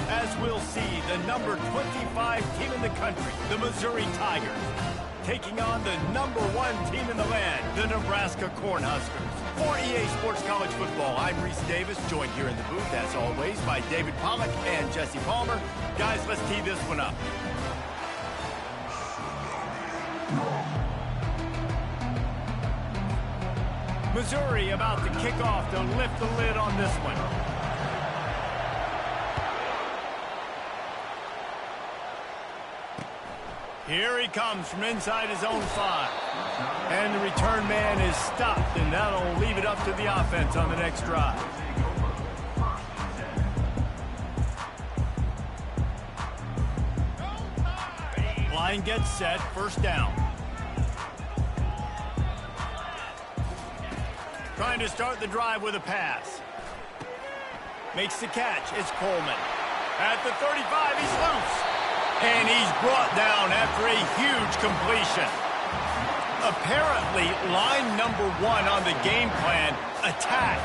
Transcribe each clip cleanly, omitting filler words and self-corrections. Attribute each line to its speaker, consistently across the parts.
Speaker 1: as we'll see the number 25 team in the country, the Missouri Tigers, taking on the number 1 team in the land, the Nebraska Cornhuskers. For EA Sports College Football, I'm Reese Davis, joined here in the booth, as always, by David Pollack and Jesse Palmer. Guys, let's tee this one up. Missouri about to kick off to lift the lid on this one. Here he comes from inside his own 5. And the return man is stopped, and that'll leave it up to the offense on the next drive. Line gets set, first down. Trying to start the drive with a pass. Makes the catch. It's Coleman. At the 35, he's loose. And he's brought down after a huge completion. Apparently, line number 1 on the game plan, attack,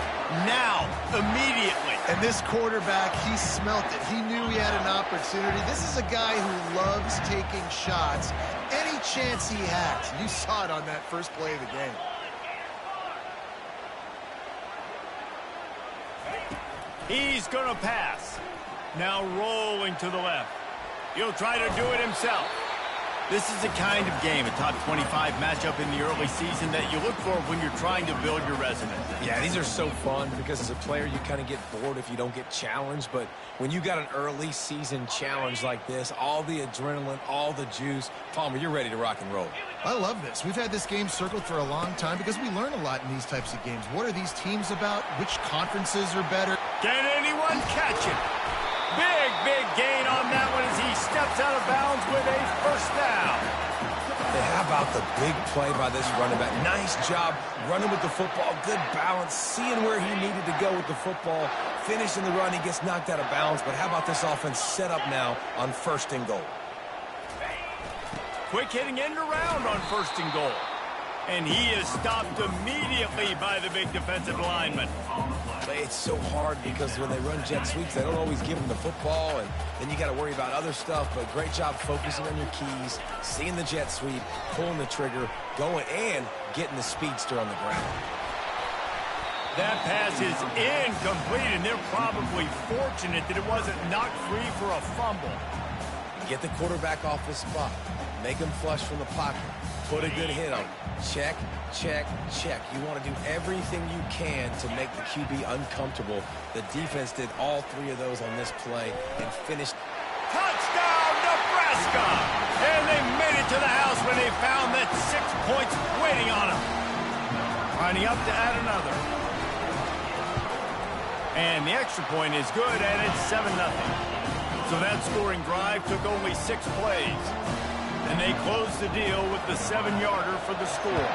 Speaker 1: now, immediately.
Speaker 2: And this quarterback, he smelt it. He knew he had an opportunity. This is a guy who loves taking shots any chance he has. You saw it on that first play of the game.
Speaker 1: He's going to pass. Now rolling to the left. He'll try to do it himself. This is the kind of game, a top 25 matchup in the early season that you look for when you're trying to build your resume.
Speaker 3: Yeah, these are so fun because as a player, you kind of get bored if you don't get challenged. But when you got an early season challenge like this, all the adrenaline, all the juice, Palmer, you're ready to rock and roll.
Speaker 2: I love this. We've had this game circled for a long time because we learn a lot in these types of games. What are these teams about? Which conferences are better?
Speaker 1: Can anyone catch it? Big gain on that one as he steps out of bounds with a first down.
Speaker 3: Hey, how about the big play by this running back? Nice job running with the football. Good balance, seeing where he needed to go with the football. Finishing the run, he gets knocked out of bounds. But how about this offense set up now on 1st and goal?
Speaker 1: Quick hitting end around on 1st and goal. And he is stopped immediately by the big defensive lineman.
Speaker 3: It's so hard because when they run jet sweeps, they don't always give them the football, and then you got to worry about other stuff. But great job focusing on your keys, seeing the jet sweep, pulling the trigger, going and getting the speedster on the ground.
Speaker 1: That pass is incomplete, and they're probably fortunate that it wasn't knocked free for a fumble.
Speaker 3: Get the quarterback off his spot. Make him flush from the pocket. Put a good hit on him. Check, check, check. You want to do everything you can to make the QB uncomfortable. The defense did all 3 of those on this play and finished.
Speaker 1: Touchdown, Nebraska! And they made it to the house when they found that 6 points waiting on them. Lining up to add another. And the extra point is good, and it's 7-0. So that scoring drive took only 6 plays. And they close the deal with the 7-yarder for the score.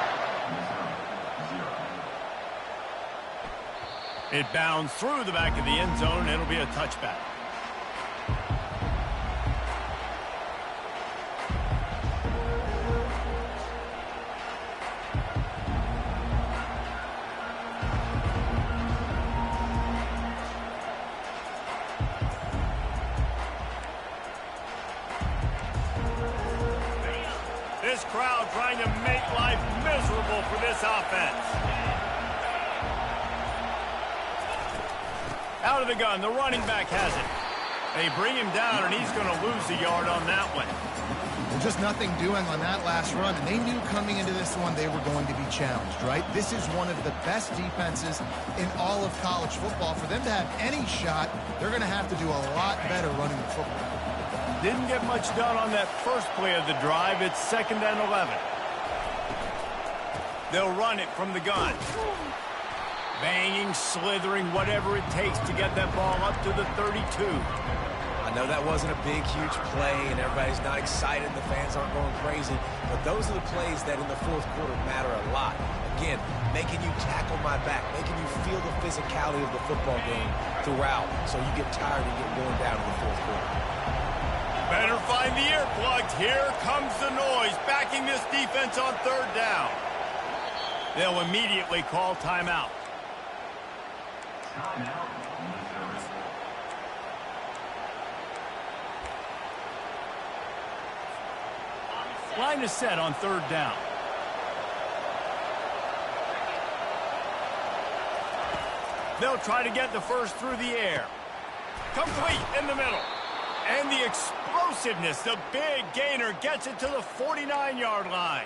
Speaker 1: It bounds through the back of the end zone, and it'll be a touchback. This crowd trying to make life miserable for this offense. Out of the gun, the running back has it. They bring him down, and he's going to lose a yard on that one.
Speaker 2: Well, just nothing doing on that last run, and they knew coming into this one they were going to be challenged, right? This is one of the best defenses in all of college football. For them to have any shot, they're going to have to do a lot better running the football.
Speaker 1: Didn't get much done on that first play of the drive. It's 2nd and 11. They'll run it from the gun. Banging, slithering, whatever it takes to get that ball up to the 32.
Speaker 3: I know that wasn't a big, huge play, and everybody's not excited. The fans aren't going crazy. But those are the plays that in the 4th quarter matter a lot. Again, making you tackle my back, making you feel the physicality of the football game throughout so you get tired and get worn down in the 4th quarter.
Speaker 1: Better find the earplugs. Here comes the noise, backing this defense on 3rd down. They'll immediately call timeout. Line is set on third down. They'll try to get the first through the air. Complete in the middle. And the explosiveness, the big gainer gets it to the 49-yard line.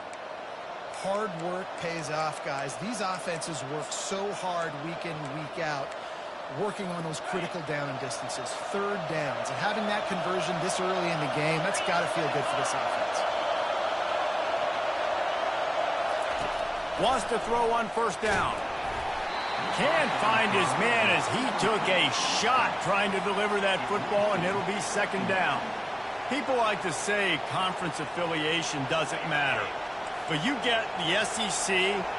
Speaker 2: Hard work pays off, guys. These offenses work so hard week in, week out, working on those critical down and distances, third downs. And having that conversion this early in the game, that's got to feel good for this offense.
Speaker 1: Wants to throw on first down. Can't find his man as he took a shot trying to deliver that football, and it'll be second down. People like to say conference affiliation doesn't matter. But you get the SEC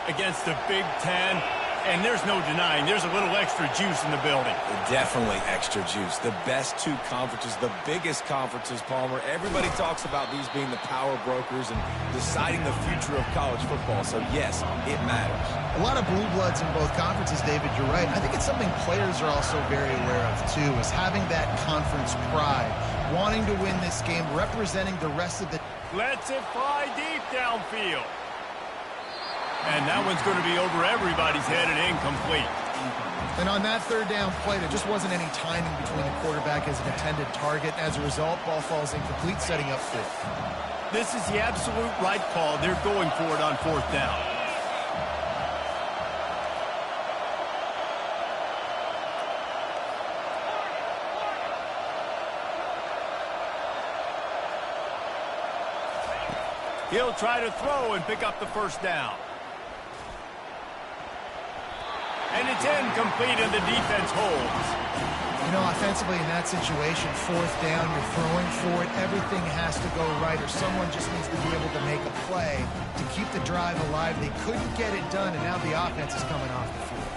Speaker 1: against the Big Ten, and there's no denying there's a little extra juice in the building.
Speaker 3: Definitely extra juice. The best two conferences, the biggest conferences, Palmer. Everybody talks about these being the power brokers and deciding the future of college football. So, yes, it matters.
Speaker 2: A lot of blue bloods in both conferences, David, you're right. I think it's something players are also very aware of, too, is having that conference pride, wanting to win this game, representing the rest of the...
Speaker 1: Lets it fly deep downfield. And that one's going to be over everybody's head and incomplete.
Speaker 2: And on that third down play, there just wasn't any timing between the quarterback as an intended target. As a result, ball falls incomplete, setting up fourth.
Speaker 1: This is the absolute right call. They're going for it on fourth down. He'll try to throw and pick up the first down. And it's incomplete, and the defense holds.
Speaker 2: You know, offensively in that situation, fourth down, you're throwing for it. Everything has to go right, or someone just needs to be able to make a play to keep the drive alive. They couldn't get it done, and now the offense is coming off the field.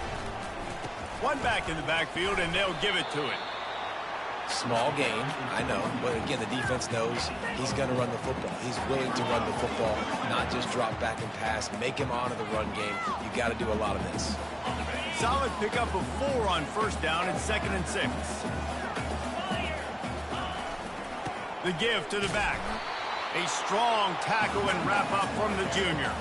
Speaker 1: One back in the backfield, and they'll give it to it.
Speaker 3: Small gain, I know, but again, the defense knows he's going to run the football. He's willing to run the football, not just drop back and pass, make him honor the run game. You got to do a lot of this.
Speaker 1: Solid pickup of 4 on first down and 2nd and 6. The give to the back. A strong tackle and wrap up from the junior.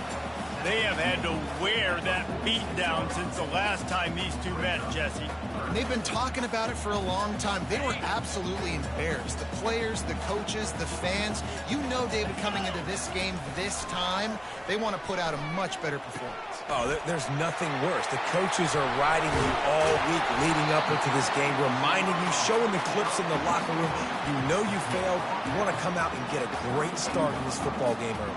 Speaker 1: They have had to wear that beat down since the last time these two met, Jesse.
Speaker 2: They've been talking about it for a long time. They were absolutely embarrassed. The players, the coaches, the fans. You know, David, coming into this game this time, they want to put out a much better performance.
Speaker 3: Oh, there's nothing worse. The coaches are riding you all week leading up into this game, reminding you, showing the clips in the locker room. You know you failed. You want to come out and get a great start in this football game early.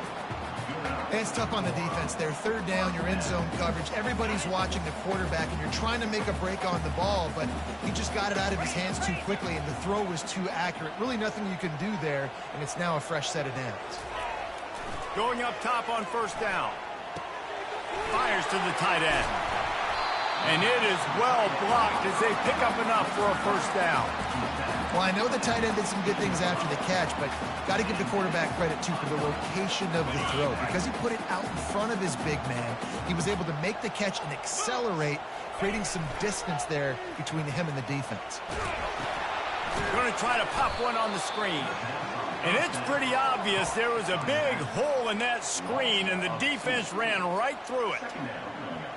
Speaker 2: And it's tough on the defense there. Third down, you're in zone coverage. Everybody's watching the quarterback, and you're trying to make a break on the ball, but he just got it out of his hands too quickly, and the throw was too accurate. Really nothing you can do there, and it's now a fresh set of downs.
Speaker 1: Going up top on first down. Fires to the tight end. And it is well blocked as they pick up enough for a first down.
Speaker 2: Well, I know the tight end did some good things after the catch, but got to give the quarterback credit, too, for the location of the throw. Because he put it out in front of his big man, he was able to make the catch and accelerate, creating some distance there between him and the defense.
Speaker 1: Going to try to pop one on the screen. And it's pretty obvious there was a big hole in that screen, and the defense ran right through it.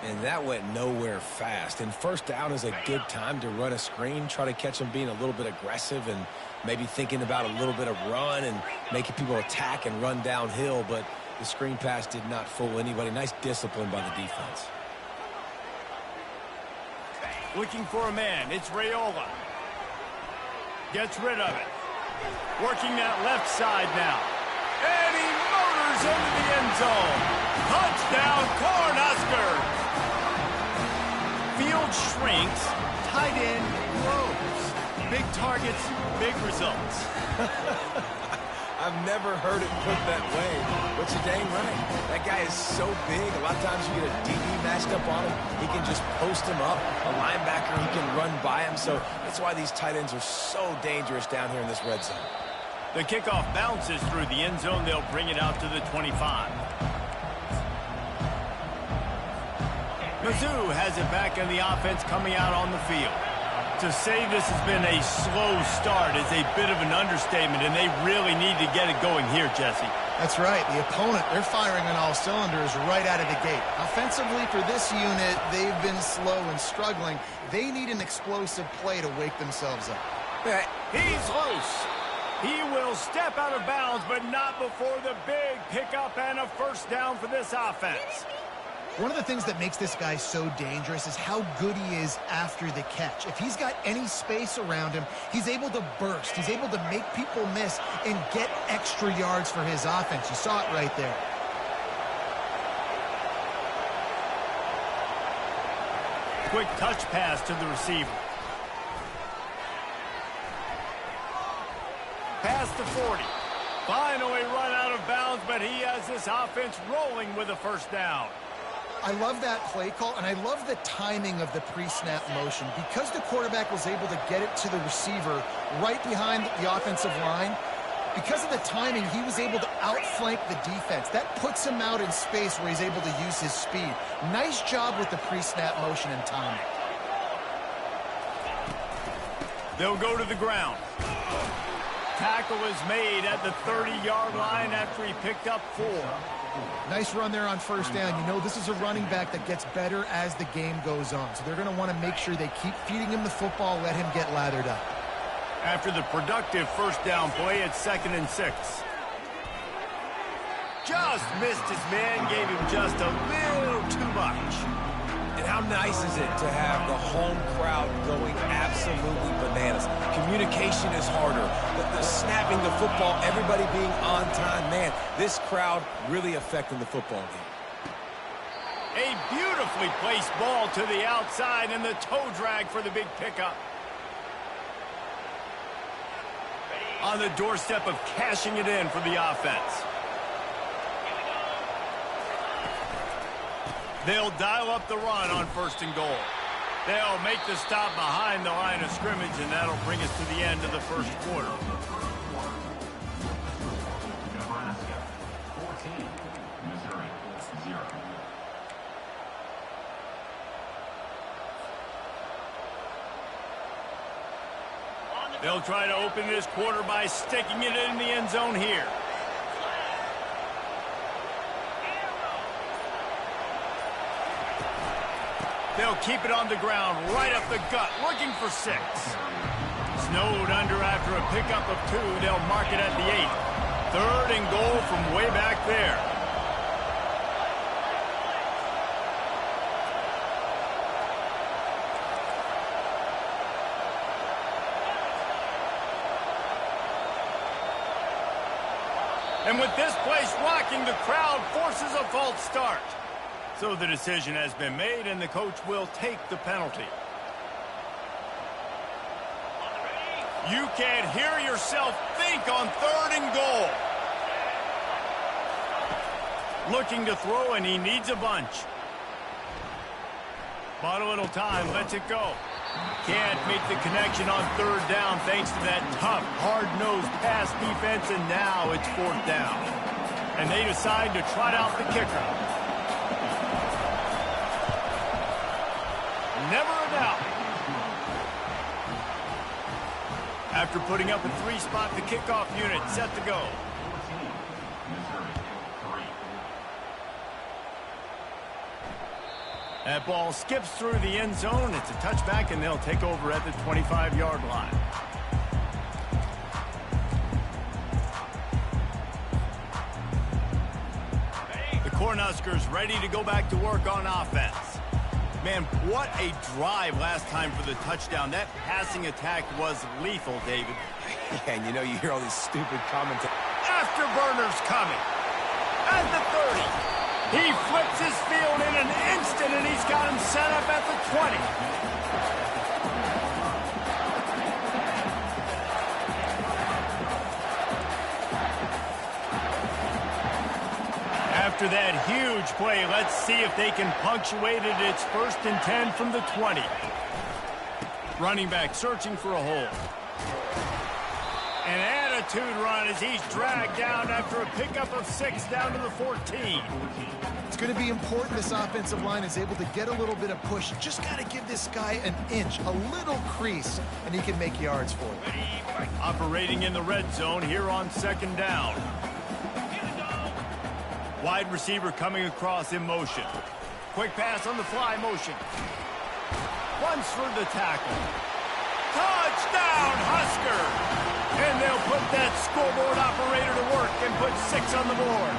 Speaker 3: And that went nowhere fast. And first down is a good time to run a screen, try to catch them being a little bit aggressive and maybe thinking about a little bit of run and making people attack and run downhill. But the screen pass did not fool anybody. Nice discipline by the defense.
Speaker 1: Looking for a man. It's Raiola. Gets rid of it. Working that left side now. And he motors into the end zone. Touchdown, Cornhuskers. Field shrinks, tight end grows. Big targets, big results.
Speaker 3: I've never heard it put that way, but you're dang right. That guy is so big. A lot of times you get a DB matched up on him. He can just post him up. A linebacker, he can run by him. So that's why these tight ends are so dangerous down here in this red zone.
Speaker 1: The kickoff bounces through the end zone. They'll bring it out to the 25. Mizzou has it back in the offense coming out on the field. To say this has been a slow start is a bit of an understatement, and they really need to get it going here, Jesse.
Speaker 2: That's right. The opponent, they're firing on all cylinders right out of the gate. Offensively, for this unit, they've been slow and struggling. They need an explosive play to wake themselves up.
Speaker 1: He's loose. He will step out of bounds, but not before the big pickup and a first down for this offense.
Speaker 2: One of the things that makes this guy so dangerous is how good he is after the catch. If he's got any space around him, he's able to burst. He's able to make people miss and get extra yards for his offense. You saw it right there.
Speaker 1: Quick touch pass to the receiver. Past the 40. Finally run out of bounds, but he has this offense rolling with a first down.
Speaker 2: I love that play call, and I love the timing of the pre-snap motion. Because the quarterback was able to get it to the receiver right behind the offensive line, because of the timing, he was able to outflank the defense. That puts him out in space where he's able to use his speed. Nice job with the pre-snap motion and timing.
Speaker 1: They'll go to the ground. Tackle is made at the 30-yard line after he picked up 4.
Speaker 2: Nice run there on first down. You know, this is a running back that gets better as the game goes on. So they're going to want to make sure they keep feeding him the football, let him get lathered up.
Speaker 1: After the productive first down play, it's 2nd and 6. Just missed his man, gave him just a little too much.
Speaker 3: And how nice is it to have the home crowd going absolutely bananas? Communication is harder. The snapping the football, everybody being on time. Man, this crowd really affecting the football game.
Speaker 1: A beautifully placed ball to the outside and the toe drag for the big pickup. On the doorstep of cashing it in for the offense. They'll dial up the run on 1st and goal. They'll make the stop behind the line of scrimmage, and that'll bring us to the end of the first quarter.
Speaker 4: Nebraska 14, Missouri 0.
Speaker 1: They'll try to open this quarter by sticking it in the end zone here. They'll keep it on the ground, right up the gut, looking for 6. Snowed under after a pickup of 2. They'll mark it at the 8. 3rd and goal from way back there. And with this place rocking, the crowd forces a false start. So the decision has been made, and the coach will take the penalty. You can't hear yourself think on 3rd and goal. Looking to throw, and he needs a bunch. Bought a little time, lets it go. Can't make the connection on 3rd down thanks to that tough, hard-nosed pass defense, and now it's 4th down. And they decide to trot out the kicker. Never a doubt. After putting up a 3-spot, the kickoff unit set to go. That ball skips through the end zone. It's a touchback, and they'll take over at the 25-yard line. The Cornhuskers ready to go back to work on offense. Man, what a drive last time for the touchdown. That passing attack was lethal, David.
Speaker 3: Yeah, and you know, you hear all these stupid comments.
Speaker 1: Afterburners coming. At the 30. He flips his field in an instant, and he's got him set up at the 20. After that huge play, let's see if they can punctuate it. It's 1st and 10 from the 20. Running back searching for a hole. And add a attitude run as he's dragged down after a pickup of 6 down to the 14.
Speaker 2: It's going to be important this offensive line is able to get a little bit of push. Just got to give this guy an inch, a little crease, and he can make yards for you.
Speaker 1: Operating in the red zone here on 2nd down. Wide receiver coming across in motion. Quick pass on the fly motion. Runs for the tackle. Touchdown, Husker! And they'll put that scoreboard operator to work and put 6 on the board.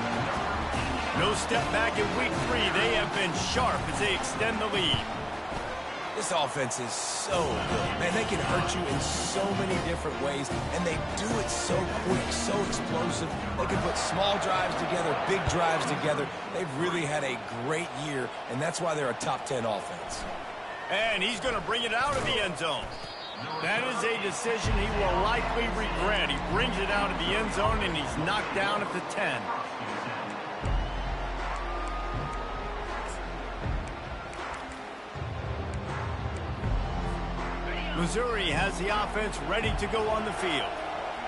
Speaker 1: No step back in week 3. They have been sharp as they extend the lead.
Speaker 3: This offense is so good. Man, they can hurt you in so many different ways, and they do it so quick, so explosive. They can put small drives together, big drives together. They've really had a great year, and that's why they're a top 10 offense.
Speaker 1: And he's going to bring it out of the end zone. That is a decision he will likely regret. He brings it out of the end zone, and he's knocked down at the 10. Missouri has the offense ready to go on the field.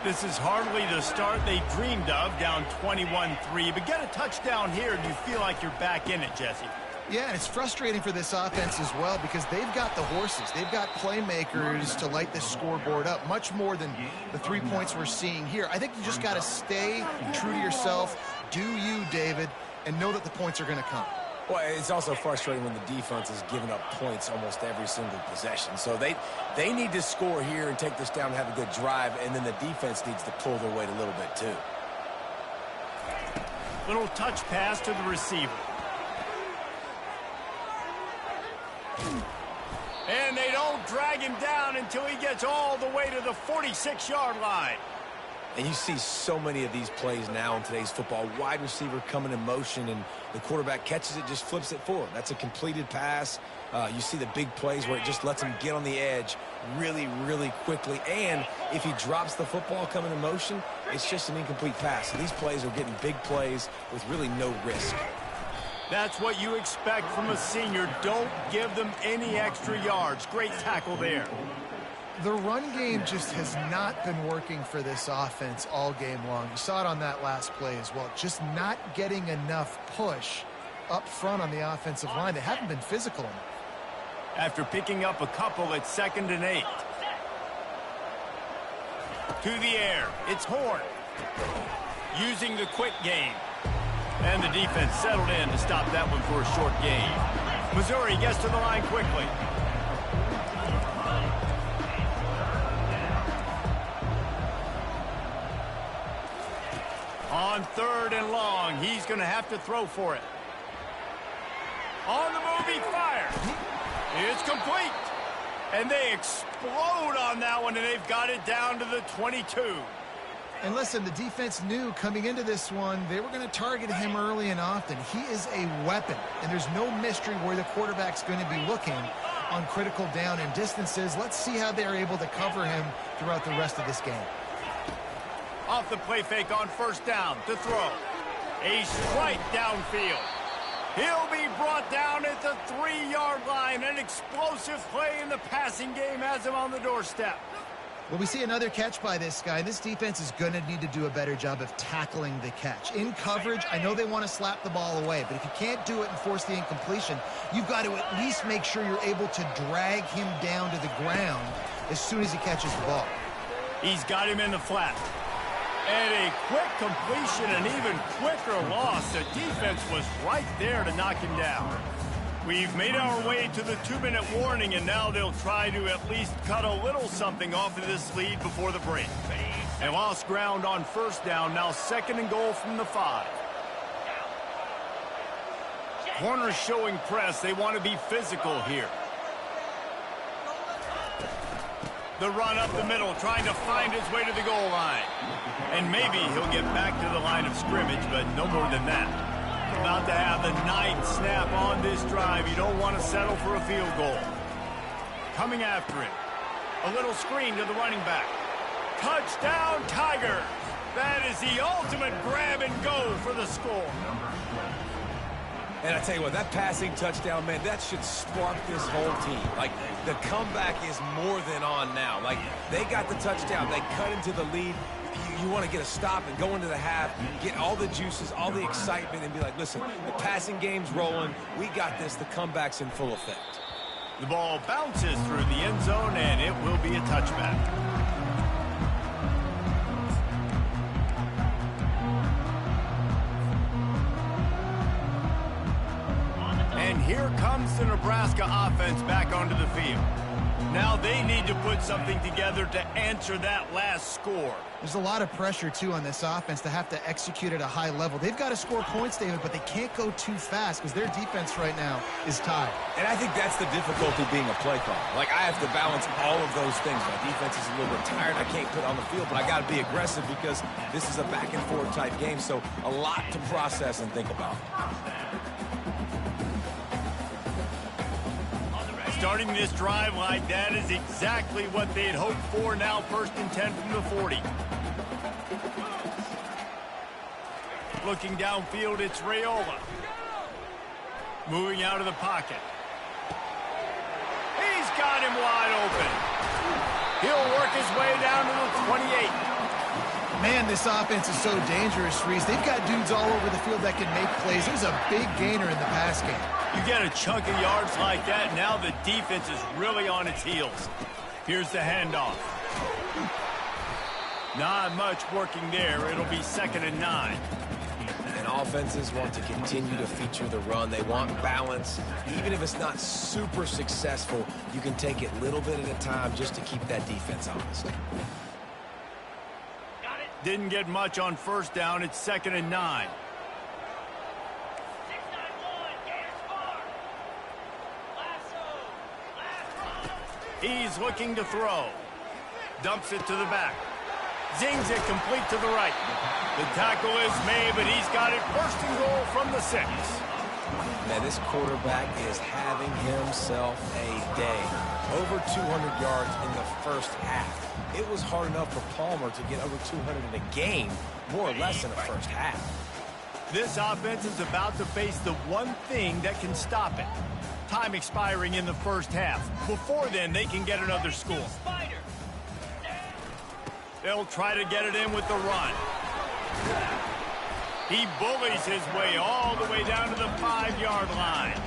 Speaker 1: This is hardly the start they dreamed of, down 21-3. But get a touchdown here, and you feel like you're back in it, Jesse.
Speaker 2: Yeah, and it's frustrating for this offense as well because they've got the horses. They've got playmakers to light this scoreboard up, much more than the 3 points we're seeing here. I think you just got to stay true to yourself, do you, David, and know that the points are going to come.
Speaker 3: Well, it's also frustrating when the defense is giving up points almost every single possession. So they need to score here and take this down and have a good drive, and then the defense needs to pull their weight a little bit too.
Speaker 1: Little touch pass to the receiver. And they don't drag him down until he gets all the way to the 46-yard line.
Speaker 3: And you see so many of these plays now in today's football. Wide receiver coming in motion, and the quarterback catches it, just flips it forward. That's a completed pass. You see the big plays where it just lets him get on the edge really, really quickly. And if he drops the football coming in motion, it's just an incomplete pass. So these plays are getting big plays with really no risk.
Speaker 1: That's what you expect from a senior. Don't give them any extra yards. Great tackle there.
Speaker 2: The run game just has not been working for this offense all game long. You saw it on that last play as well. Just not getting enough push up front on the offensive line. They haven't been physical enough.
Speaker 1: After picking up a couple at 2nd and 8. To the air. It's Horn. Using the quick game. And the defense settled in to stop that one for a short gain. Missouri gets to the line quickly. On 3rd and long, he's going to have to throw for it. On the move, he fires. It's complete. And they explode on that one, and they've got it down to the 22.
Speaker 2: And listen, the defense knew coming into this one, they were going to target him early and often. He is a weapon, and there's no mystery where the quarterback's going to be looking on critical down and distances. Let's see how they're able to cover him throughout the rest of this game.
Speaker 1: Off the play fake on 1st down to throw. A strike downfield. He'll be brought down at the 3-yard line. An explosive play in the passing game has him on the doorstep.
Speaker 2: Well, we see another catch by this guy. This defense is going to need to do a better job of tackling the catch. In coverage, I know they want to slap the ball away, but if you can't do it and force the incompletion, you've got to at least make sure you're able to drag him down to the ground as soon as he catches the ball.
Speaker 1: He's got him in the flat. And a quick completion, an even quicker loss. The defense was right there to knock him down. We've made our way to the 2-minute warning, and now they'll try to at least cut a little something off of this lead before the break. They lost ground on 1st down, now 2nd and goal from the 5. Corners showing press. They want to be physical here. The run up the middle, trying to find his way to the goal line. And maybe he'll get back to the line of scrimmage, but no more than that. About to have the 9th snap on this drive. You don't want to settle for a field goal. Coming after it. A little screen to the running back. Touchdown, Tigers! That is the ultimate grab and go for the score.
Speaker 3: And I tell you what, that passing touchdown, man, that should spark this whole team. Like, the comeback is more than on now. Like, they got the touchdown. They cut into the lead. You want to get a stop and go into the half, get all the juices, all the excitement, and be like, listen, the passing game's rolling. We got this. The comeback's in full effect.
Speaker 1: The ball bounces through the end zone, and it will be a touchback. And here comes the Nebraska offense back onto the field. Now they need to put something together to answer that last score.
Speaker 2: There's a lot of pressure, too, on this offense to have to execute at a high level. They've got to score points, David, but they can't go too fast because their defense right now is tired.
Speaker 3: And I think that's the difficulty being a play caller. Like, I have to balance all of those things. My defense is a little bit tired. I can't put on the field, but I got to be aggressive because this is a back-and-forth type game, so a lot to process and think about.
Speaker 1: Starting this drive like that is exactly what they had hoped for. Now 1st and 10 from the 40. Looking downfield, it's Raiola. Moving out of the pocket. He's got him wide open. He'll work his way down to the 28.
Speaker 2: Man, this offense is so dangerous, Reese. They've got dudes all over the field that can make plays. There's a big gainer in the pass game.
Speaker 1: You get a chunk of yards like that, now the defense is really on its heels. Here's the handoff. Not much working there. It'll be 2nd and 9.
Speaker 3: And offenses want to continue to feature the run. They want balance. Even if it's not super successful, you can take it little bit at a time just to keep that defense honest.
Speaker 1: Didn't get much on 1st down. It's 2nd and 9. He's looking to throw. Dumps it to the back. Zings it complete to the right. The tackle is made, but he's got it 1st and goal from the 6.
Speaker 3: Now, this quarterback is having himself a day. Over 200 yards in the 1st half. It was hard enough for Palmer to get over 200 in a game, more or less in the 1st half.
Speaker 1: This offense is about to face the one thing that can stop it. Time expiring in the 1st half. Before then, they can get another score. They'll try to get it in with the run. He bullies his way all the way down to the 5-yard line.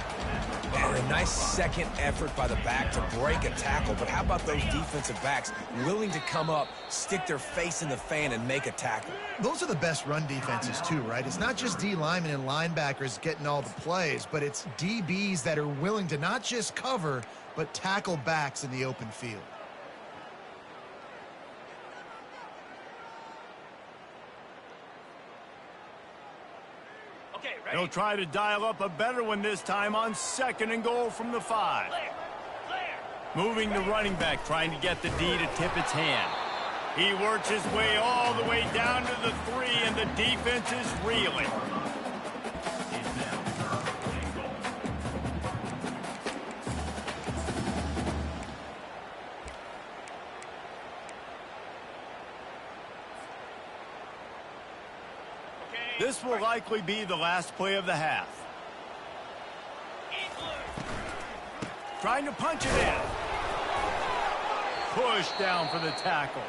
Speaker 3: And a nice second effort by the back to break a tackle. But how about those defensive backs willing to come up, stick their face in the fan, and make a tackle?
Speaker 2: Those are the best run defenses, too, right? It's not just D linemen and linebackers getting all the plays, but it's DBs that are willing to not just cover, but tackle backs in the open field.
Speaker 1: They'll try to dial up a better one this time on 2nd and goal from the 5. Moving the running back, trying to get the D to tip its hand. He works his way all the way down to the 3, and the defense is reeling. This will likely be the last play of the half. Trying to punch it in. Push down for the tackle.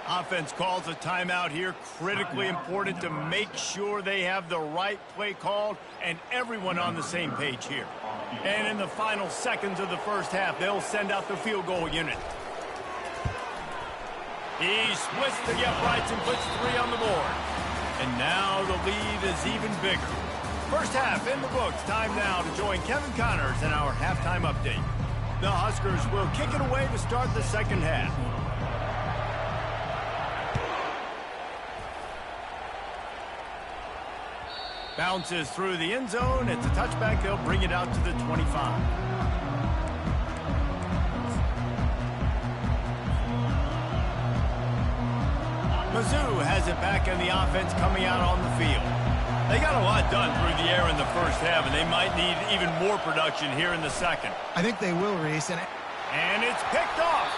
Speaker 1: Offense calls a timeout here. Critically important to make sure they have the right play called and everyone on the same page here. And in the final seconds of the 1st half, they'll send out the field goal unit. He splits the uprights and puts 3 on the board. And now the lead is even bigger. 1st half in the books. Time now to join Kevin Connors in our halftime update. The Huskers will kick it away to start the 2nd half. Bounces through the end zone. It's a touchback. They'll bring it out to the 25. Mizzou has it back in the offense coming out on the field. They got a lot done through the air in the 1st half, and they might need even more production here in the 2nd.
Speaker 2: I think they will, Reese.
Speaker 1: And it's picked off.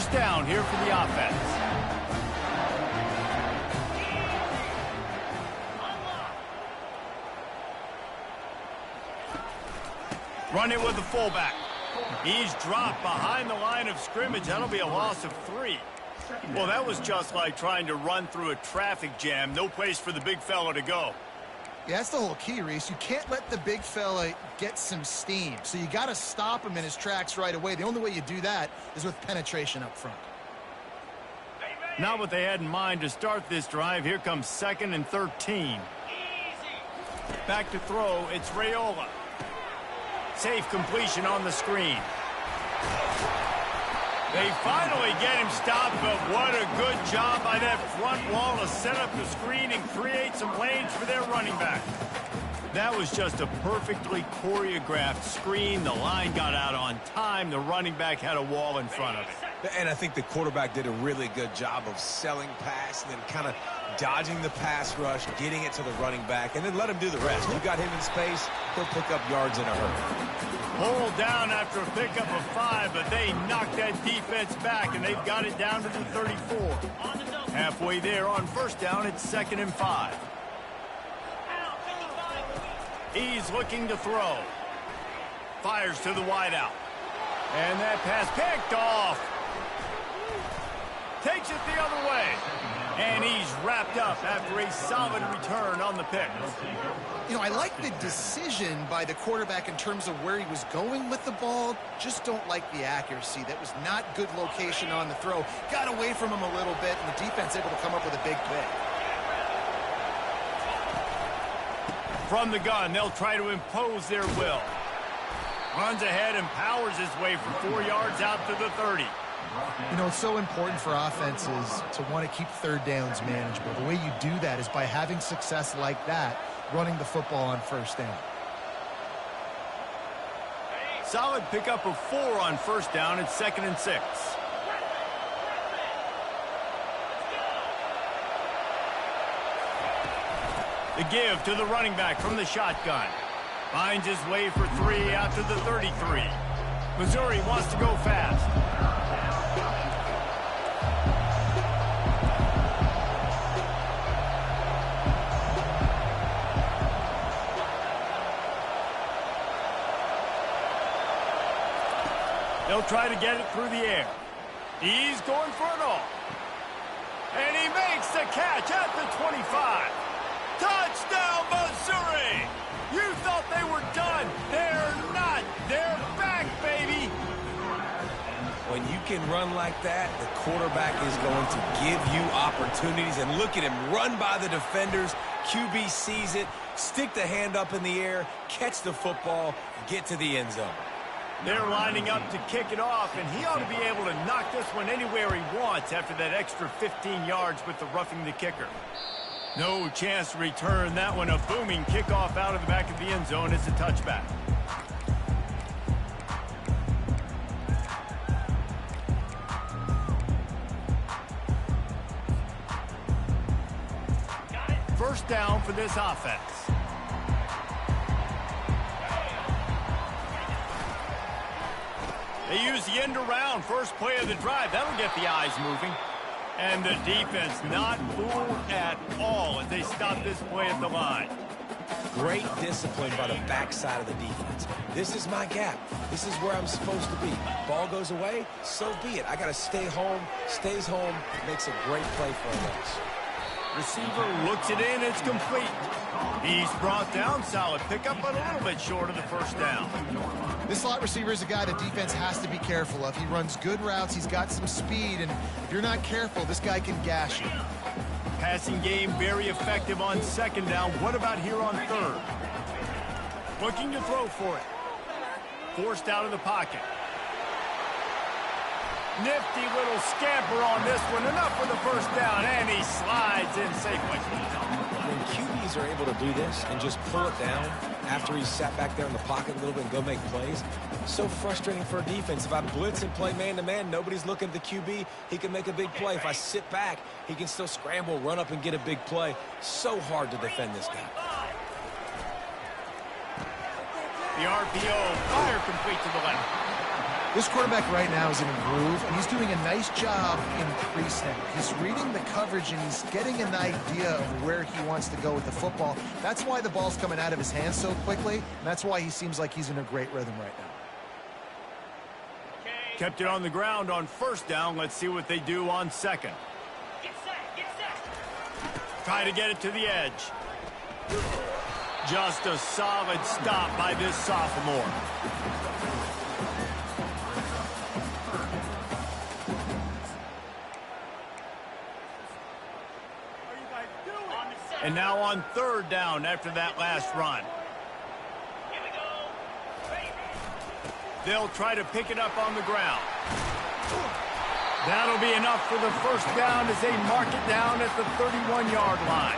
Speaker 1: First down here for the offense. Run it with the fullback. He's dropped behind the line of scrimmage. That'll be a loss of 3. Well, that was just like trying to run through a traffic jam. No place for the big fella to go.
Speaker 2: Yeah, that's the whole key, Reese. You can't let the big fella get some steam. So you got to stop him in his tracks right away. The only way you do that is with penetration up front.
Speaker 1: Not what they had in mind to start this drive. Here comes 2nd and 13. Back to throw. It's Raiola. Safe completion on the screen. They finally get him stopped, but what a good job by that front wall to set up the screen and create some lanes for their running back. That was just a perfectly choreographed screen. The line got out on time. The running back had a wall in front of it.
Speaker 3: And I think the quarterback did a really good job of selling pass and then kind of dodging the pass rush, getting it to the running back, and then let him do the rest. You got him in space, he'll pick up yards in a hurry.
Speaker 1: Pulled down after a pickup of 5, but they knocked that defense back, and they've got it down to the 34. Halfway there on first down, it's 2nd and 5. He's looking to throw. Fires to the wideout. And that pass picked off. Takes it the other way. And he's wrapped up after a solid return on the pick.
Speaker 2: You know, I like the decision by the quarterback in terms of where he was going with the ball. Just don't like the accuracy. That was not good location on the throw. Got away from him a little bit, and the defense able to come up with a big pick.
Speaker 1: From the gun, they'll try to impose their will. Runs ahead and powers his way for 4 yards out to the 30.
Speaker 2: You know, it's so important for offenses to want to keep third downs manageable. The way you do that is by having success like that, running the football on first down.
Speaker 1: Solid pickup of 4 on first down. It's 2nd and 6. The give to the running back from the shotgun. Finds his way for 3 out to the 33. Missouri wants to go fast. They'll try to get it through the air. He's going for it all. And he makes the catch at the 25. Touchdown, Missouri! You thought they were done. They're not. They're back, baby.
Speaker 3: When you can run like that, the quarterback is going to give you opportunities. And look at him run by the defenders. QB sees it, stick the hand up in the air, catch the football, get to the end zone.
Speaker 1: They're lining up to kick it off, and he ought to be able to knock this one anywhere he wants after that extra 15 yards with the roughing the kicker. No chance to return that one. A booming kickoff out of the back of the end zone. It's a touchback. First down for this offense. They use the end around first play of the drive. That'll get the eyes moving. And the defense not fooled at all as they stop this play at the line.
Speaker 3: Great discipline by the backside of the defense. This is my gap. This is where I'm supposed to be. Ball goes away, so be it. I got to stay home, stays home, makes a great play for a loss.
Speaker 1: Receiver looks it in, it's complete. He's brought down, solid pickup, but a little bit short of the first down.
Speaker 2: This slot receiver is a guy the defense has to be careful of. He runs good routes, he's got some speed, and if you're not careful, this guy can gash you.
Speaker 1: Passing game very effective on second down. What about here on third? Looking to throw for it. Forced out of the pocket. Nifty little scamper on this one. Enough for the first down, and he slides in safely.
Speaker 3: When QBs are able to do this and just pull it down after he's sat back there in the pocket a little bit and go make plays, so frustrating for a defense. If I blitz and play man-to-man, nobody's looking at the QB, he can make a big play. If I sit back, he can still scramble, run up, and get a big play. So hard to defend this guy.
Speaker 1: The RPO, fire complete to the left.
Speaker 2: This quarterback right now is in a groove, and he's doing a nice job in pre-snap. He's reading the coverage, and he's getting an idea of where he wants to go with the football. That's why the ball's coming out of his hands so quickly, and that's why he seems like he's in a great rhythm right now.
Speaker 1: Kept it on the ground on first down. Let's see what they do on second.
Speaker 5: Get set.
Speaker 1: Try to get it to the edge. Just a solid stop by this sophomore. And now on third down after that last run.
Speaker 5: Here we go.
Speaker 1: They'll try to pick it up on the ground. That'll be enough for the first down as they mark it down at the 31-yard line.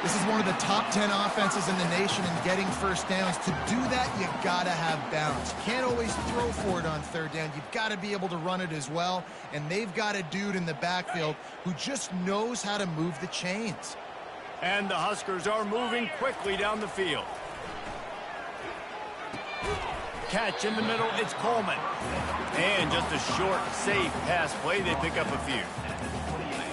Speaker 2: This is one of the top 10 offenses in the nation in getting first downs. To do that, you got to have balance. You can't always throw for it on third down. You've got to be able to run it as well. And they've got a dude in the backfield who just knows how to move the chains.
Speaker 1: And the Huskers are moving quickly down the field. Catch in the middle, it's Coleman. And just a short, safe pass play, they pick up a few.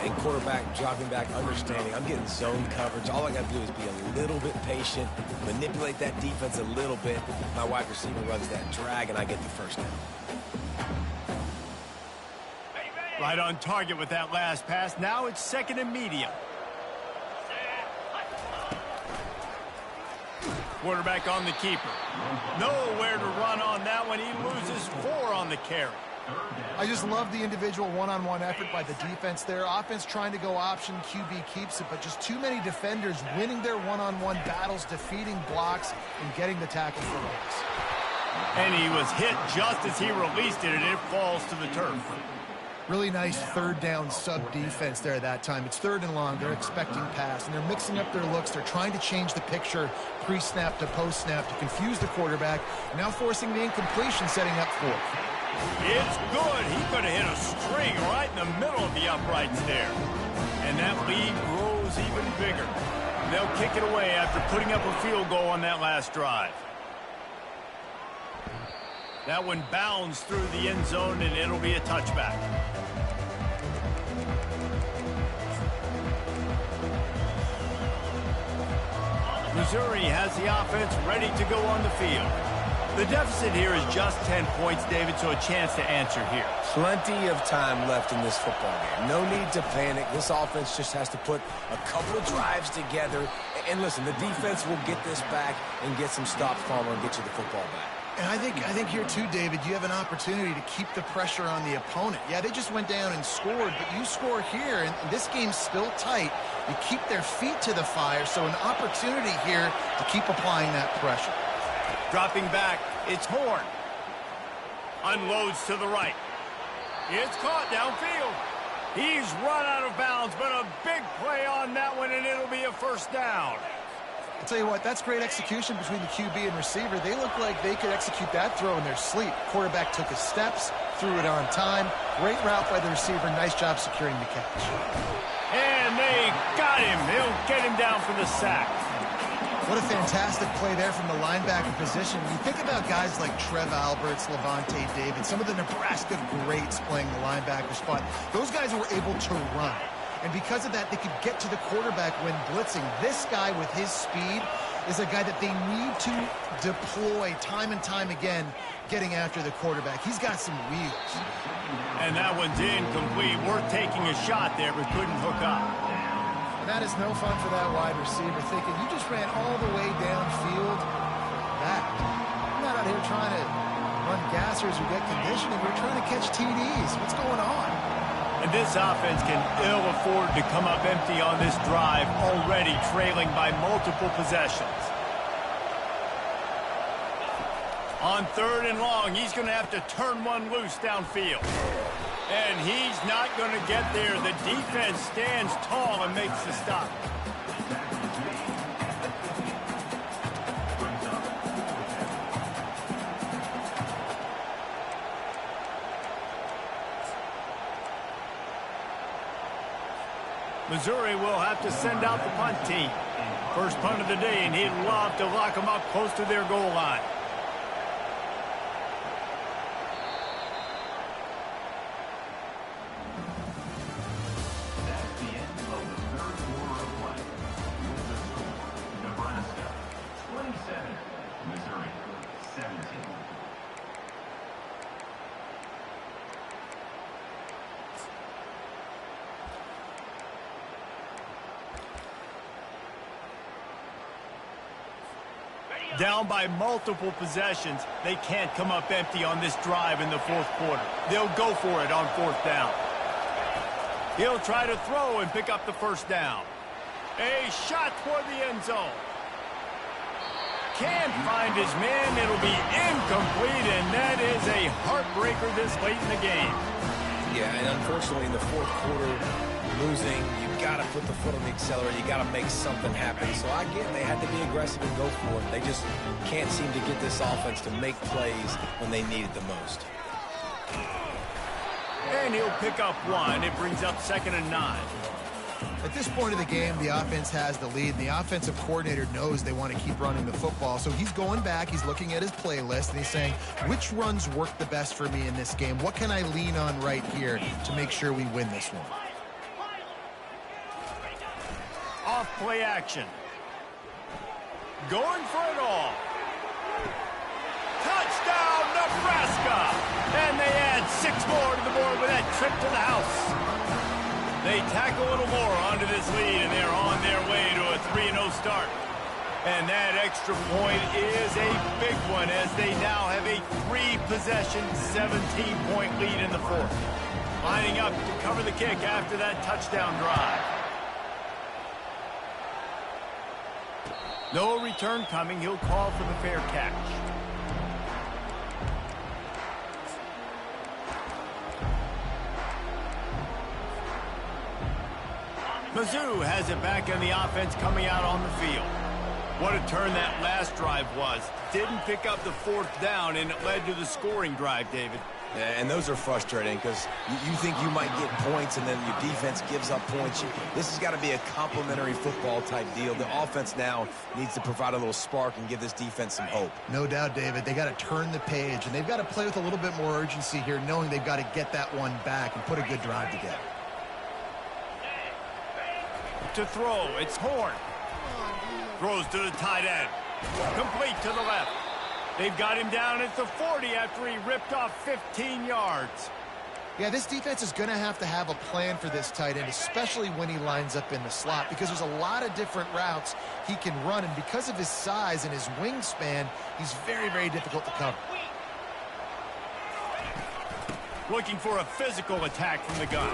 Speaker 3: And quarterback dropping back, understanding. I'm getting zone coverage. All I got to do is be a little bit patient, manipulate that defense a little bit. My wide receiver runs that drag, and I get the first down.
Speaker 1: Right on target with that last pass. Now it's second and medium. Quarterback on the keeper. Nowhere to run on that one. He loses 4 on the carry.
Speaker 2: I just love the individual one-on-one effort by the defense there. Offense trying to go option, QB keeps it, but just too many defenders winning their one-on-one battles, defeating blocks, and getting the tackle for loss.
Speaker 1: And he was hit just as he released it, and it falls to the turf.
Speaker 2: Really nice third down sub-defense there that time. It's third and long. They're expecting pass, and they're mixing up their looks. They're trying to change the picture pre-snap to post-snap to confuse the quarterback, now forcing the incompletion, setting up fourth.
Speaker 1: It's good. He could have hit a string right in the middle of the uprights there. And that lead grows even bigger. They'll kick it away after putting up a field goal on that last drive. That one bounds through the end zone, and it'll be a touchback. Missouri has the offense ready to go on the field. The deficit here is just 10 points, David, so a chance to answer here.
Speaker 3: Plenty of time left in this football game. No need to panic. This offense just has to put a couple of drives together. And listen, the defense will get this back and get some stops, Palmer, and get you the football back.
Speaker 2: And I think here too, David, you have an opportunity to keep the pressure on the opponent. Yeah, they just went down and scored, but you score here, and this game's still tight. You keep their feet to the fire, so an opportunity here to keep applying that pressure.
Speaker 1: Dropping back, it's Horn. Unloads to the right. It's caught downfield. He's run out of bounds, but a big play on that one, and it'll be a first down.
Speaker 2: I'll tell you what, that's great execution between the QB and receiver. They look like they could execute that throw in their sleep. Quarterback took his steps, threw it on time. Great route by the receiver. Nice job securing the catch.
Speaker 1: And they got him. They'll get him down for the sack.
Speaker 2: What a fantastic play there from the linebacker position. When you think about guys like Trev Alberts, Levante David, some of the Nebraska greats playing the linebacker spot, those guys were able to run. And because of that, they could get to the quarterback when blitzing. This guy with his speed is a guy that they need to deploy time and time again, getting after the quarterback. He's got some wheels.
Speaker 1: And that one's incomplete. Worth taking a shot there, but couldn't hook up.
Speaker 2: And that is no fun for that wide receiver, thinking you just ran all the way downfield. That. You're not out here trying to run gassers or get conditioning. You're trying to catch TDs. What's going on?
Speaker 1: And this offense can ill afford to come up empty on this drive, already trailing by multiple possessions. On third and long, he's going to have to turn one loose downfield. And he's not going to get there. The defense stands tall and makes the stop. Missouri will have to send out the punt team. First punt of the day, and he'd love to lock them up close to their goal line.
Speaker 4: Missouri, 17.
Speaker 1: Down by multiple possessions, they can't come up empty on this drive in the fourth quarter. They'll go for it on fourth down. He'll try to throw and pick up the first down. A shot toward the end zone. Can't find his man. It'll be incomplete, and that is a heartbreaker this late in the game.
Speaker 3: Yeah, and unfortunately in the fourth quarter, losing, you've got to put the foot on the accelerator. You got to make something happen. So I get they had to be aggressive and go for it. They just can't seem to get this offense to make plays when they need it the most.
Speaker 1: And he'll pick up one. It brings up 2nd and 9.
Speaker 2: At this point of the game, the offense has the lead, and the offensive coordinator knows they want to keep running the football. So he's going back, he's looking at his playlist, and he's saying, which runs work the best for me in this game? What can I lean on right here to make sure we win this one?
Speaker 1: Off play action. Going for it all. Touchdown, Nebraska! And they add 6 more to the board with that trip to the house. They tack a little more onto this lead, and they're on their way to a 3-0 start. And that extra point is a big one, as they now have a 3-possession, 17-point lead in the fourth. Lining up to cover the kick after that touchdown drive. No return coming. He'll call for the fair catch. Mizzou has it back in the offense coming out on the field. What a turn that last drive was. Didn't pick up the fourth down, and it led to the scoring drive, David.
Speaker 3: Yeah, and those are frustrating because you think you might get points and then your defense gives up points. This has got to be a complementary football type deal. The offense now needs to provide a little spark and give this defense some hope.
Speaker 2: No doubt, David. They got to turn the page, and they've got to play with a little bit more urgency here, knowing they've got to get that one back and put a good drive together.
Speaker 1: To throw, it's Horn. Throws to the tight end. Complete to the left. They've got him down at the 40 after he ripped off 15 yards.
Speaker 2: Yeah, this defense is going to have a plan for this tight end, especially when he lines up in the slot, because there's a lot of different routes he can run, and because of his size and his wingspan, he's very, very difficult to cover.
Speaker 1: Looking for a physical attack from the gun.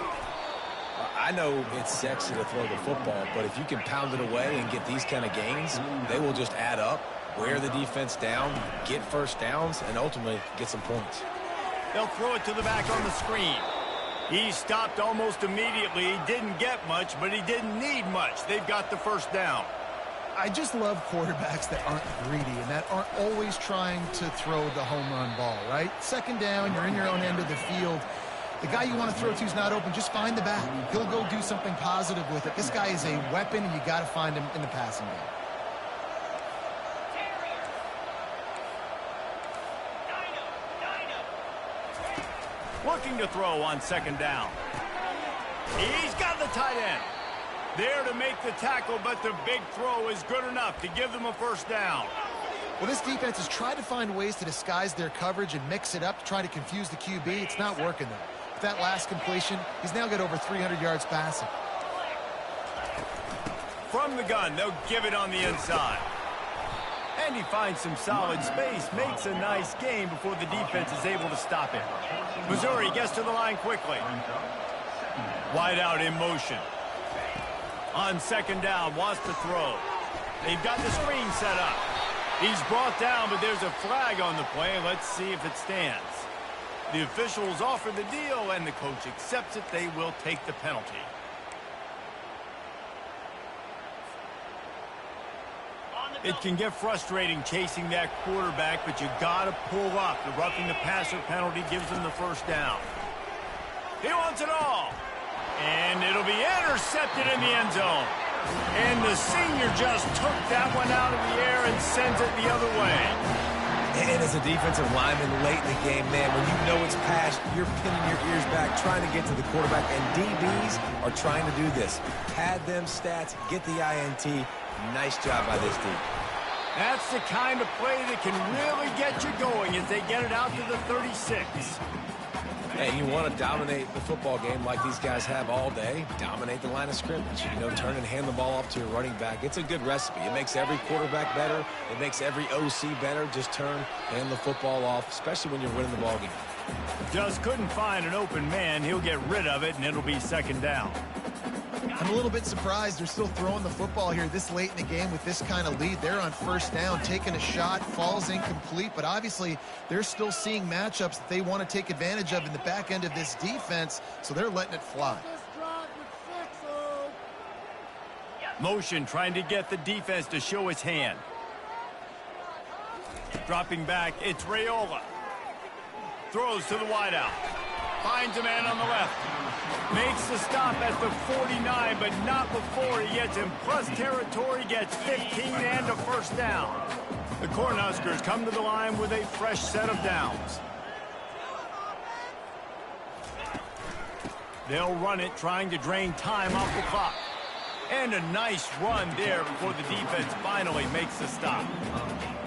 Speaker 3: I know it's sexy to throw the football, but if you can pound it away and get these kind of gains, they will just add up, wear the defense down, get first downs, and ultimately get some points.
Speaker 1: They'll throw it to the back on the screen. He stopped almost immediately. He didn't get much, but he didn't need much. They've got the first down.
Speaker 2: I just love quarterbacks that aren't greedy and that aren't always trying to throw the home run ball, right? 2nd down, you're in your own end of the field. The guy you want to throw to is not open. Just find the back. He'll go do something positive with it. This guy is a weapon, and you got to find him in the passing game.
Speaker 1: Looking to throw on 2nd down. He's got the tight end. There to make the tackle, but the big throw is good enough to give them a first down.
Speaker 2: Well, this defense has tried to find ways to disguise their coverage and mix it up to try to confuse the QB. It's not working, though. With that last completion, he's now got over 300 yards passing.
Speaker 1: From the gun, they'll give it on the inside. And he finds some solid space, makes a nice game before the defense is able to stop him. Missouri gets to the line quickly. Wide out in motion. On 2nd down, wants to throw. They've got the screen set up. He's brought down, but there's a flag on the play. Let's see if it stands. The officials offer the deal, and the coach accepts it. They will take the penalty. It can get frustrating chasing that quarterback, but you got to pull up. The roughing the passer penalty gives him the first down. He wants it all. And it'll be intercepted in the end zone. And the senior just took that one out of the air and sends it the other way.
Speaker 3: And as a defensive lineman late in the game, man, when you know it's passed, you're pinning your ears back, trying to get to the quarterback. And DBs are trying to do this. Pad them stats, get the INT. Nice job by this team.
Speaker 1: That's the kind of play that can really get you going as they get it out to the 36.
Speaker 3: And you want to dominate the football game like these guys have all day. Dominate the line of scrimmage. You know, turn and hand the ball off to your running back. It's a good recipe. It makes every quarterback better. It makes every OC better. Just turn, hand the football off, especially when you're winning the ball game.
Speaker 1: Just couldn't find an open man. He'll get rid of it, and it'll be second down.
Speaker 2: I'm a little bit surprised they're still throwing the football here this late in the game with this kind of lead. They're on first down, taking a shot, falls incomplete, but obviously they're still seeing matchups that they want to take advantage of in the back end of this defense, so they're letting it fly.
Speaker 1: Motion trying to get the defense to show his hand. Dropping back, it's Raiola. Throws to the wideout. Finds a man on the left. Makes the stop at the 49, but not before he gets in plus territory, gets 15 and a first down. The Cornhuskers come to the line with a fresh set of downs. They'll run it, trying to drain time off the clock. And a nice run there before the defense finally makes the stop.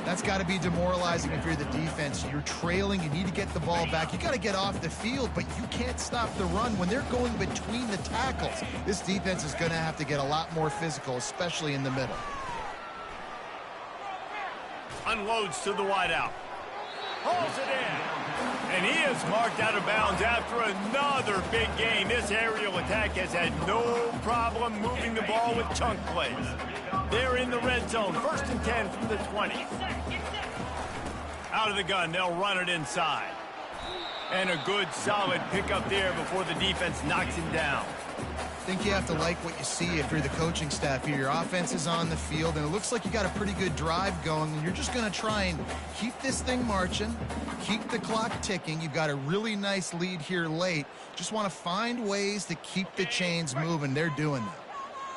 Speaker 2: That's got to be demoralizing if you're the defense. You're trailing. You need to get the ball back. You got to get off the field, but you can't stop the run when they're going between the tackles. This defense is going to have to get a lot more physical, especially in the middle.
Speaker 1: Unloads to the wideout. Hauls it in. And he is marked out of bounds after another big game. This aerial attack has had no problem moving the ball with chunk plays. They're in the red zone. First and 10 from the 20. Out of the gun, they'll run it inside. And a good, solid pickup there before the defense knocks him down.
Speaker 2: I think you have to like what you see if you're the coaching staff here. Your offense is on the field, and it looks like you got a pretty good drive going, and you're just going to try and keep this thing marching, keep the clock ticking. You've got a really nice lead here late. Just want to find ways to keep the chains moving. They're doing that.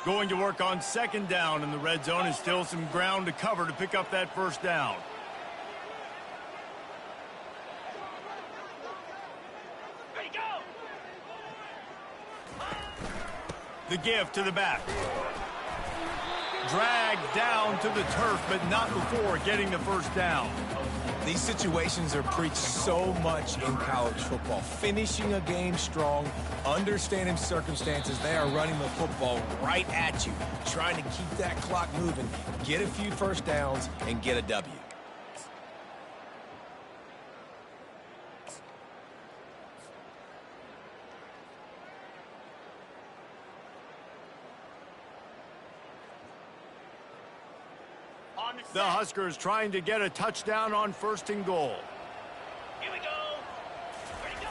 Speaker 1: Going to work on second down in the red zone, and still some ground to cover to pick up that first down.
Speaker 5: Ready, go!
Speaker 1: The give to the back. Dragged down to the turf, but not before getting the first down.
Speaker 3: These situations are preached so much in college football. Finishing a game strong, understanding circumstances. They are running the football right at you, trying to keep that clock moving, get a few first downs, and get a W.
Speaker 1: The Huskers trying to get a touchdown on first and goal.
Speaker 5: Here we go! Ready, go!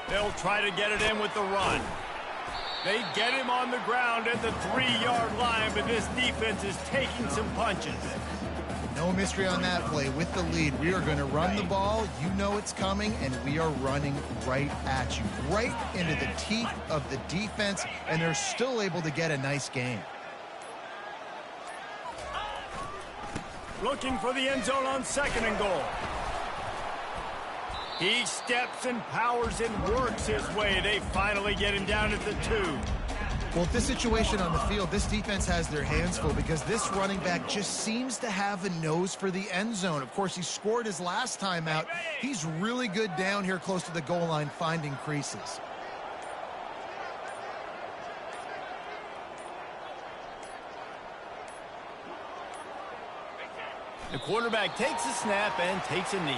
Speaker 1: They'll try to get it in with the run. They get him on the ground at the 3-yard line, but this defense is taking some punches.
Speaker 2: No mystery on that play. With the lead, we are going to run the ball. You know it's coming, and we are running right at you, right into the teeth of the defense, and they're still able to get a nice game.
Speaker 1: Looking for the end zone on second and goal. He steps and powers and works his way. They finally get him down at the 2.
Speaker 2: Well, with this situation on the field, this defense has their hands full because this running back just seems to have a nose for the end zone. Of course, he scored his last time out. He's really good down here close to the goal line finding creases.
Speaker 1: The quarterback takes a snap and takes a knee.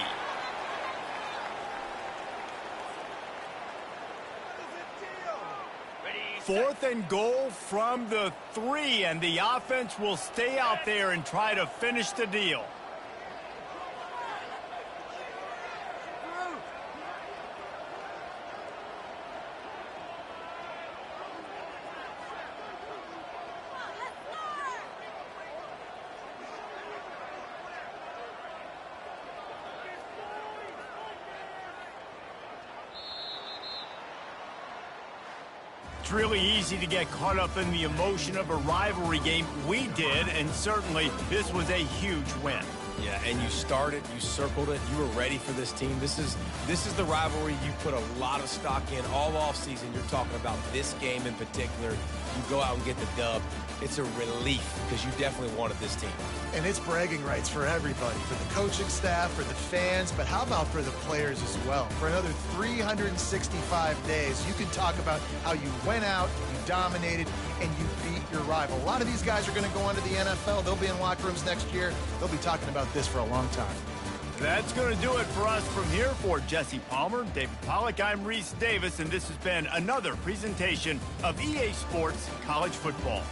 Speaker 1: Fourth and goal from the 3, and the offense will stay out there and try to finish the deal. It's really easy to get caught up in the emotion of a rivalry game. We did, and certainly this was a huge win.
Speaker 3: Yeah, and you started, you circled it, you were ready for this team. This is the rivalry you put a lot of stock in all offseason. You're talking about this game in particular. you go out and get the dub. It's a relief because you definitely wanted this team.
Speaker 2: And it's bragging rights for everybody, for the coaching staff, for the fans, but how about for the players as well? For another 365 days, you can talk about how you went out, you dominated, and you beat your rival. A lot of these guys are going to go on to the NFL. They'll be in locker rooms next year. They'll be talking about this for a long time.
Speaker 1: That's going to do it for us from here. For Jesse Palmer, David Pollack, I'm Reese Davis, and this has been another presentation of EA Sports College Football.